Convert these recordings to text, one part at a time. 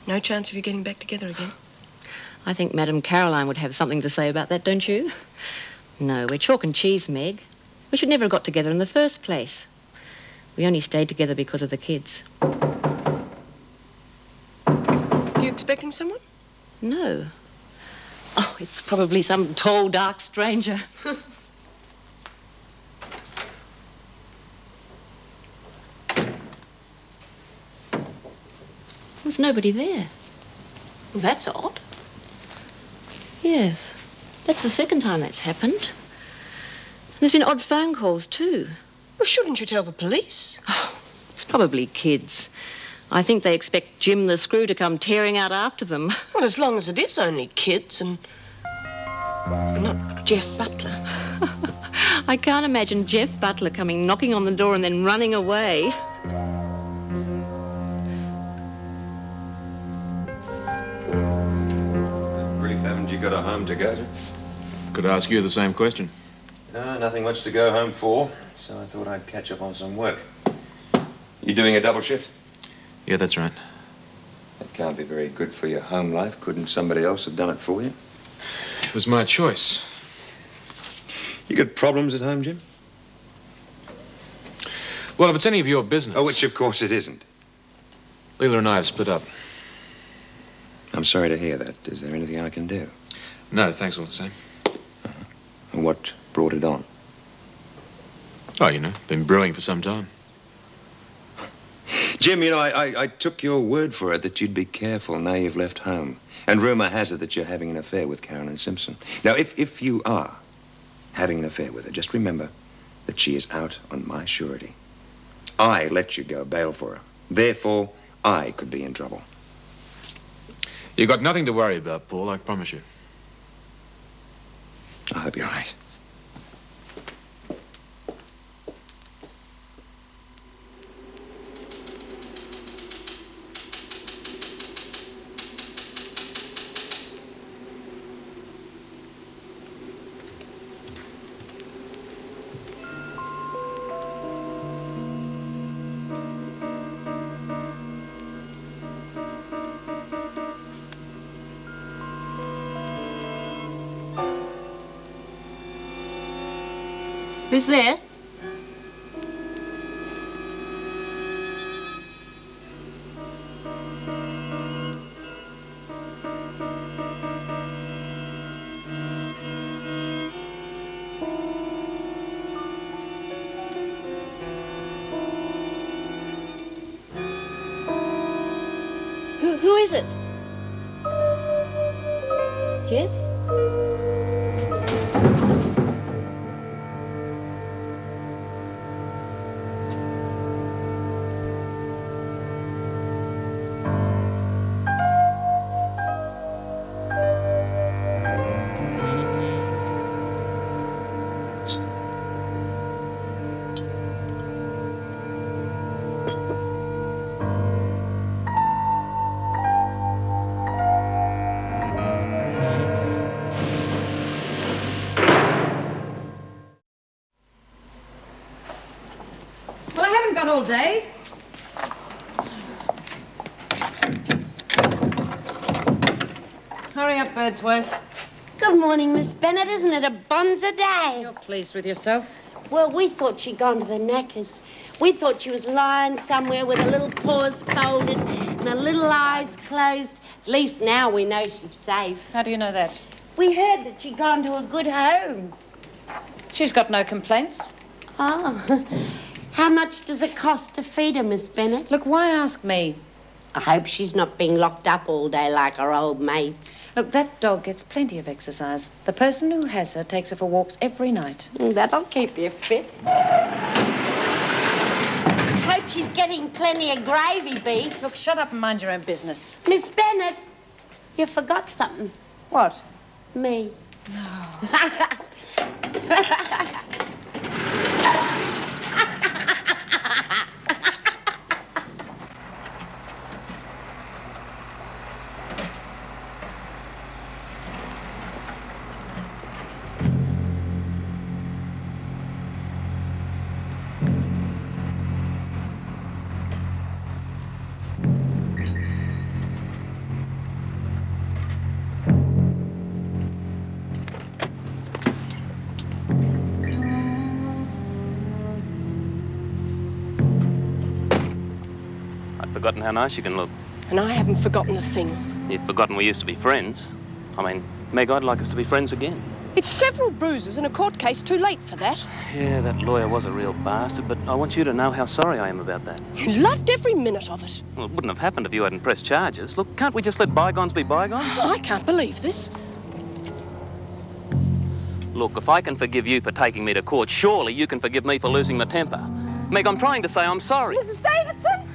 No chance of you getting back together again? I think Madame Caroline would have something to say about that, don't you? No, we're chalk and cheese, Meg. We should never have got together in the first place. We only stayed together because of the kids. You expecting someone? No. Oh, it's probably some tall, dark stranger. There's nobody there. Well, that's odd. Yes. That's the second time that's happened. There's been odd phone calls, too. Well, shouldn't you tell the police? Oh, it's probably kids. I think they expect Jim the Screw to come tearing out after them. Well, as long as it is only kids and not Jeff Butler. I can't imagine Jeff Butler coming knocking on the door and then running away. Brief, haven't you got a home to go to? Could ask you the same question. No, nothing much to go home for, so I thought I'd catch up on some work. You doing a double shift? Yeah, that's right. That can't be very good for your home life. Couldn't somebody else have done it for you? It was my choice. You got problems at home, Jim? Well, if it's any of your business... Oh, which of course it isn't. Leela and I have split up. I'm sorry to hear that. Is there anything I can do? No, thanks all the same. And what brought it on? Oh, you know, been brewing for some time. Jim, you know, I took your word for it that you'd be careful now you've left home. And rumor has it that you're having an affair with Caroline Simpson. Now, if you are having an affair with her, just remember that she is out on my surety. I let you go bail for her. Therefore, I could be in trouble. You got nothing to worry about, Paul, I promise you. I hope you're right. Who's there? Who is it? Jeff? All day. Hurry up, Birdsworth. Good morning, Miss Bennett. Isn't it a bonza day? You're pleased with yourself? Well, we thought she'd gone to the knackers. We thought she was lying somewhere with her little paws folded and her little eyes closed. At least now we know she's safe. How do you know that? We heard that she'd gone to a good home. She's got no complaints. Oh. How much does it cost to feed her, Miss Bennett? Look, why ask me? I hope she's not being locked up all day like her old mates. Look, that dog gets plenty of exercise. The person who has her takes her for walks every night. That'll keep you fit. Hope she's getting plenty of gravy beef. Look, shut up and mind your own business. Miss Bennett, you forgot something. What? Me. No. I'd forgotten how nice you can look. And I haven't forgotten a thing. You've forgotten we used to be friends. I mean, Meg, I'd like us to be friends again. It's several bruises and a court case too late for that. Yeah, that lawyer was a real bastard, but I want you to know how sorry I am about that. You loved every minute of it. Well, it wouldn't have happened if you hadn't pressed charges. Look, can't we just let bygones be bygones? I can't believe this. Look, if I can forgive you for taking me to court, surely you can forgive me for losing my temper. Meg, I'm trying to say I'm sorry. Mrs. Davidson?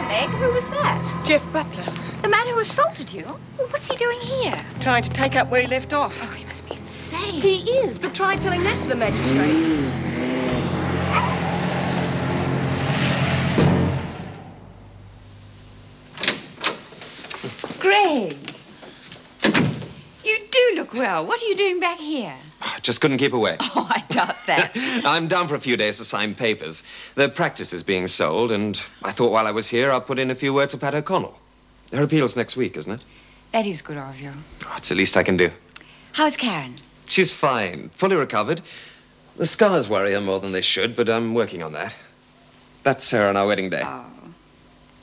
Meg, who was that? Jeff Butler. The man who assaulted you? Well, what's he doing here? Trying to take up where he left off. Oh, he must be insane. He is, but try telling that to the magistrate. Greg! You do look well. What are you doing back here? Just couldn't keep away. Oh, I doubt that. I'm down for a few days to sign papers. The practice is being sold, and I thought while I was here, I'd put in a few words for Pat O'Connell. Her appeal's next week, isn't it? That is good of you. Oh, it's the least I can do. How's Karen? She's fine, fully recovered. The scars worry her more than they should, but I'm working on that. That's her on our wedding day. Oh.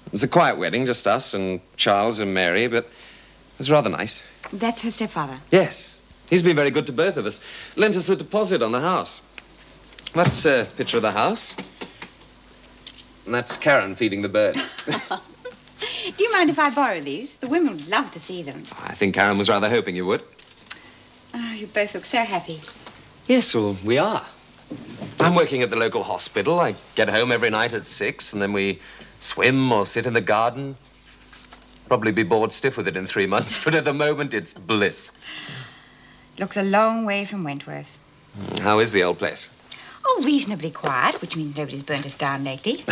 It was a quiet wedding, just us and Charles and Mary, but it was rather nice. That's her stepfather? Yes. He's been very good to both of us. Lent us a deposit on the house. That's a picture of the house. And that's Karen feeding the birds. Do you mind if I borrow these? The women would love to see them. I think Karen was rather hoping you would. Oh, you both look so happy. Yes, well, we are. I'm working at the local hospital. I get home every night at 6, and then we swim or sit in the garden. Probably be bored stiff with it in 3 months, but at the moment it's bliss. Looks a long way from Wentworth. How is the old place? Oh, reasonably quiet, which means nobody's burnt us down lately.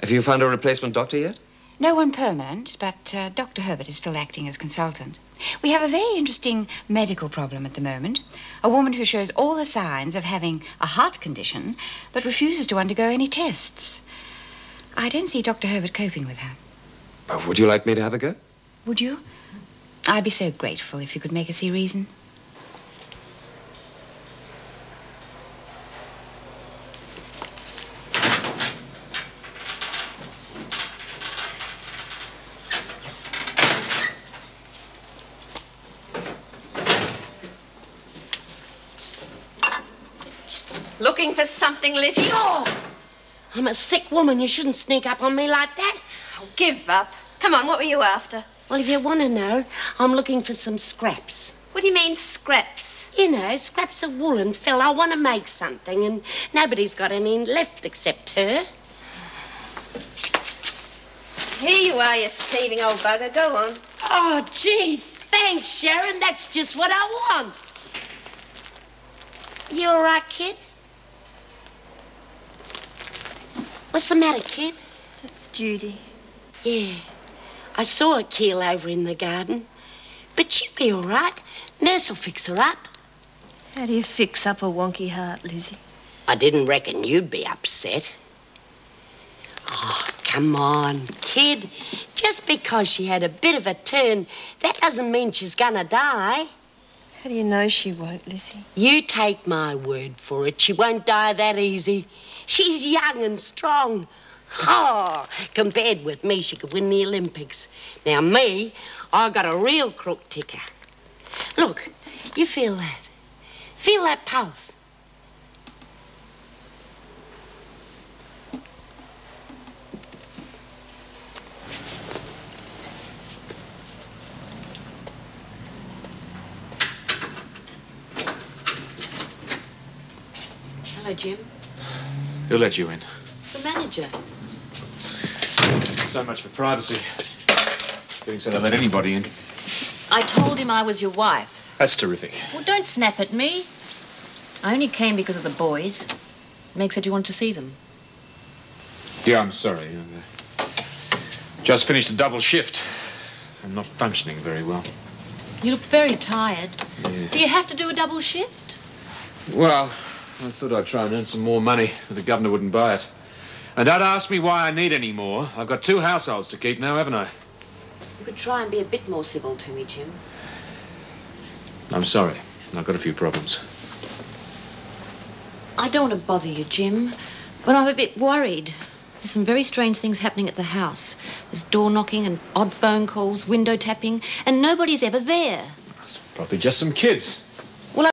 Have you found a replacement doctor yet? No one permanent, but Dr. Herbert is still acting as consultant. We have a very interesting medical problem at the moment. A woman who shows all the signs of having a heart condition, but refuses to undergo any tests. I don't see Dr. Herbert coping with her. Oh, would you like me to have a go? Would you? I'd be so grateful if you could make her see reason. Looking for something, Lizzie? Oh! I'm a sick woman. You shouldn't sneak up on me like that. Oh, give up. Come on, what were you after? Well, if you want to know, I'm looking for some scraps. What do you mean, scraps? You know, scraps of wool and fell. I want to make something, and nobody's got any left except her. Here you are, you thieving old bugger. Go on. Oh, gee, thanks, Sharon. That's just what I want. You all right, kid? What's the matter, kid? It's Judy. Yeah, I saw her keel over in the garden. But she'll be all right. Nurse will fix her up. How do you fix up a wonky heart, Lizzie? I didn't reckon you'd be upset. Oh, come on, kid. Just because she had a bit of a turn, that doesn't mean she's gonna die. How do you know she won't, Lizzie? You take my word for it. She won't die that easy. She's young and strong. Oh, compared with me, she could win the Olympics. Now, me, I got a real crook ticker. Look, you feel that? Feel that pulse? Hello, Jim. Who let you in? The manager. So much for privacy. Getting so they let anybody in. I told him I was your wife. That's terrific. Well, don't snap at me. I only came because of the boys. Meg said you wanted to see them. Yeah, I'm sorry. Just finished a double shift. I'm not functioning very well. You look very tired. Yeah. Do you have to do a double shift? Well, I thought I'd try and earn some more money, but the governor wouldn't buy it. And don't ask me why I need any more. I've got 2 households to keep now, haven't I? You could try and be a bit more civil to me, Jim. I'm sorry. I've got a few problems. I don't want to bother you, Jim, but I'm a bit worried. There's some very strange things happening at the house. There's door knocking and odd phone calls, window tapping, and nobody's ever there. It's probably just some kids.